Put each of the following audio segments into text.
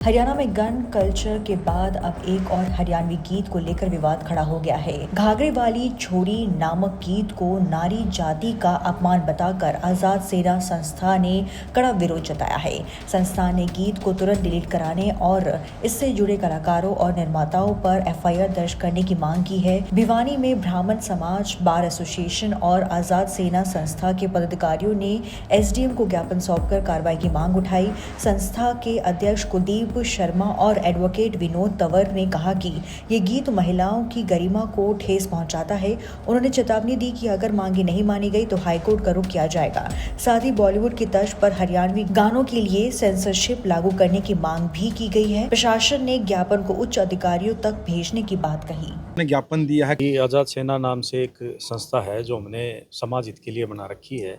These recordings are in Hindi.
हरियाणा में गन कल्चर के बाद अब एक और हरियाणवी गीत को लेकर विवाद खड़ा हो गया है। घाघरे वाली छोरी नामक गीत को नारी जाति का अपमान बताकर आजाद सेना संस्था ने कड़ा विरोध जताया है। संस्था ने गीत को तुरंत डिलीट कराने और इससे जुड़े कलाकारों और निर्माताओं पर एफआईआर दर्ज करने की मांग की है। भिवानी में ब्राह्मण समाज बार एसोसिएशन और आजाद सेना संस्था के पदाधिकारियों ने एसडीएम को ज्ञापन सौंपकर कार्रवाई की मांग उठाई। संस्था के अध्यक्ष कुलदीप शर्मा और एडवोकेट विनोद तंवर ने कहा कि ये गीत महिलाओं की गरिमा को ठेस पहुंचाता है। उन्होंने चेतावनी दी कि अगर मांगे नहीं मानी गई तो हाईकोर्ट का रुख किया जाएगा। साथ ही बॉलीवुड की तर्ज पर हरियाणवी गानों के लिए सेंसरशिप लागू करने की मांग भी की गई है। प्रशासन ने ज्ञापन को उच्च अधिकारियों तक भेजने की बात कही। ज्ञापन दिया है कि आजाद सेना नाम से एक संस्था है जो हमने समाज हित के लिए बना रखी है।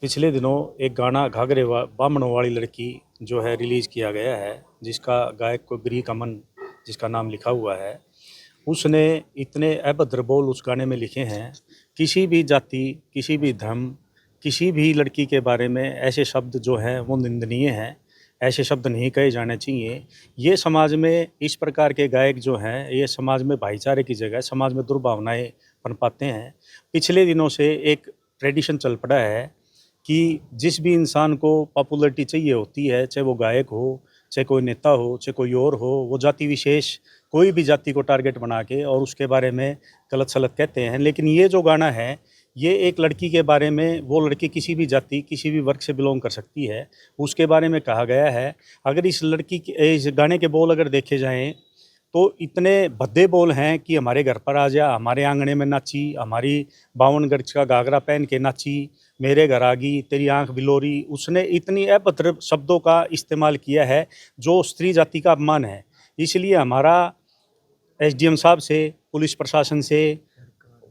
पिछले दिनों एक गाना घाघरे बामणों वाली लड़की जो है रिलीज़ किया गया है, जिसका गायक को गिरी कमन जिसका नाम लिखा हुआ है, उसने इतने अभद्र बोल उस गाने में लिखे हैं। किसी भी जाति, किसी भी धर्म, किसी भी लड़की के बारे में ऐसे शब्द जो हैं वो निंदनीय हैं। ऐसे शब्द नहीं कहे जाने चाहिए। ये समाज में इस प्रकार के गायक जो हैं, ये समाज में भाईचारे की जगह समाज में दुर्भावनाएं पनपाते हैं। पिछले दिनों से एक ट्रेडिशन चल पड़ा है कि जिस भी इंसान को पॉपुलैरिटी चाहिए होती है, चाहे वो गायक हो, चाहे कोई नेता हो, चाहे कोई और हो, वो जाति विशेष कोई भी जाति को टारगेट बना के और उसके बारे में गलत सलत कहते हैं। लेकिन ये जो गाना है, ये एक लड़की के बारे में, वो लड़की किसी भी जाति, किसी भी वर्ग से बिलोंग कर सकती है, उसके बारे में कहा गया है। अगर इस गाने के बोल अगर देखे जाएँ तो इतने भद्दे बोल हैं कि हमारे घर पर आ जा, हमारे आंगने में नाची, हमारी 52 गज का घाघरा पहन के नाची, मेरे घर आ गई, तेरी आंख बिलोरी। उसने इतनी अभद्र शब्दों का इस्तेमाल किया है जो स्त्री जाति का अपमान है। इसलिए हमारा एसडीएम साहब से, पुलिस प्रशासन से,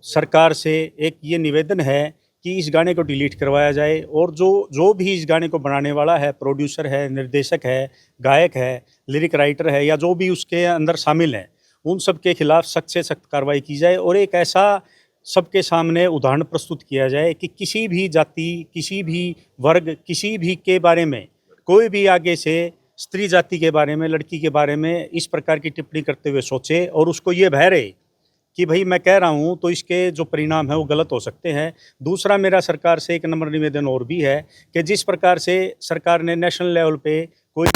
सरकार से एक ये निवेदन है कि इस गाने को डिलीट करवाया जाए और जो भी इस गाने को बनाने वाला है, प्रोड्यूसर है, निर्देशक है, गायक है, लिरिक राइटर है, या जो भी उसके अंदर शामिल हैं, उन सब के खिलाफ सख्त से सख्त कार्रवाई की जाए और एक ऐसा सबके सामने उदाहरण प्रस्तुत किया जाए कि किसी भी जाति, किसी भी वर्ग, किसी भी के बारे में कोई भी आगे से स्त्री जाति के बारे में, लड़की के बारे में इस प्रकार की टिप्पणी करते हुए सोचे और उसको ये भय रहे कि भाई मैं कह रहा हूँ तो इसके जो परिणाम है वो गलत हो सकते हैं। दूसरा मेरा सरकार से एक नम्र निवेदन और भी है कि जिस प्रकार से सरकार ने नेशनल लेवल पे कोई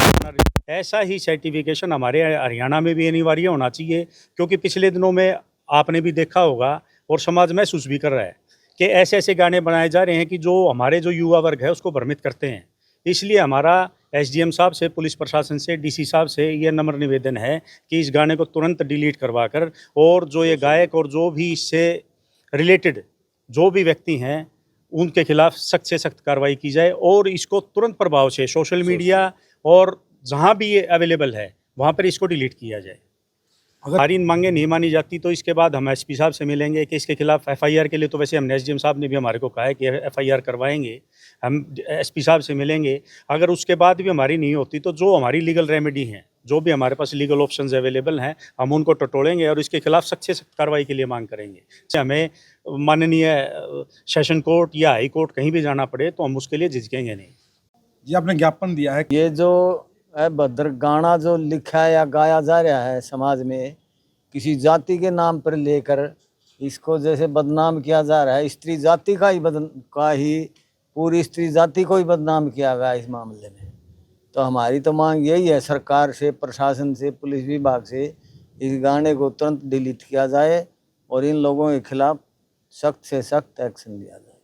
ऐसा ही सर्टिफिकेशन हमारे हरियाणा में भी अनिवार्य होना चाहिए, क्योंकि पिछले दिनों में आपने भी देखा होगा और समाज महसूस भी कर रहा है कि ऐसे ऐसे गाने बनाए जा रहे हैं कि जो हमारे जो युवा वर्ग है उसको भ्रमित करते हैं। इसलिए हमारा एसडीएम साहब से, पुलिस प्रशासन से, डीसी साहब से यह नम्र निवेदन है कि इस गाने को तुरंत डिलीट करवाकर और जो ये गायक और जो भी इससे रिलेटेड जो भी व्यक्ति हैं उनके खिलाफ सख्त से सख्त कार्रवाई की जाए और इसको तुरंत प्रभाव से सोशल मीडिया और जहाँ भी ये अवेलेबल है वहाँ पर इसको डिलीट किया जाए। अगर हमारी मांगे नहीं मानी जाती तो इसके बाद हम एसपी साहब से मिलेंगे कि इसके खिलाफ एफआईआर के लिए तो वैसे हमने एसडीएम साहब ने भी हमारे को कहा है कि एफआईआर करवाएंगे। हम एसपी साहब से मिलेंगे। अगर उसके बाद भी हमारी नहीं होती तो जो हमारी लीगल रेमेडी हैं, जो भी हमारे पास लीगल ऑप्शंस अवेलेबल हैं, हम उनको टटोलेंगे और इसके खिलाफ सख्त से सख्त कार्रवाई के लिए मांग करेंगे। हमें माननीय सेशन कोर्ट या हाई कोर्ट कहीं भी जाना पड़े तो हम उसके लिए झिझकेंगे नहीं। जी, आपने ज्ञापन दिया है। ये जो भद्र गाना जो लिखा या गाया जा रहा है समाज में, किसी जाति के नाम पर लेकर इसको जैसे बदनाम किया जा रहा है, स्त्री जाति का ही पूरी स्त्री जाति को ही बदनाम किया गया इस मामले में। तो हमारी तो मांग यही है सरकार से, प्रशासन से, पुलिस विभाग से, इस गाने को तुरंत डिलीट किया जाए और इन लोगों के खिलाफ सख्त से सख्त एक्शन लिया जाए।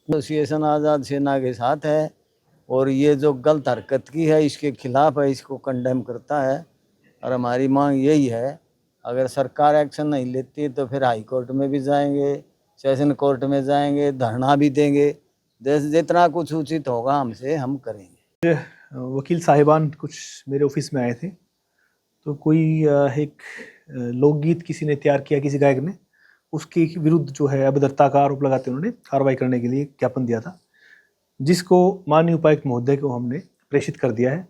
एसोसिएशन आज़ाद सेना के साथ है और ये जो गलत हरकत की है इसके खिलाफ है, इसको कंडेम करता है। और हमारी मांग यही है, अगर सरकार एक्शन नहीं लेती तो फिर हाई कोर्ट में भी जाएंगे, सेशन कोर्ट में जाएंगे, धरना भी देंगे। जितना कुछ उचित होगा हमसे हम करेंगे। वकील साहिबान कुछ मेरे ऑफिस में आए थे, तो कोई एक लोकगीत किसी ने तैयार किया, किसी गायक ने, उसके विरुद्ध जो है अभद्रता का आरोप लगाते उन्होंने कार्रवाई करने के लिए ज्ञापन दिया था, जिसको माननीय उपायुक्त महोदय को हमने प्रेषित कर दिया है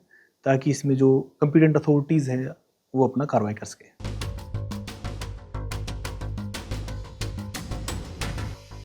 ताकि इसमें जो कॉम्पिटेंट अथॉरिटीज़ हैं वो अपना कार्रवाई कर सके।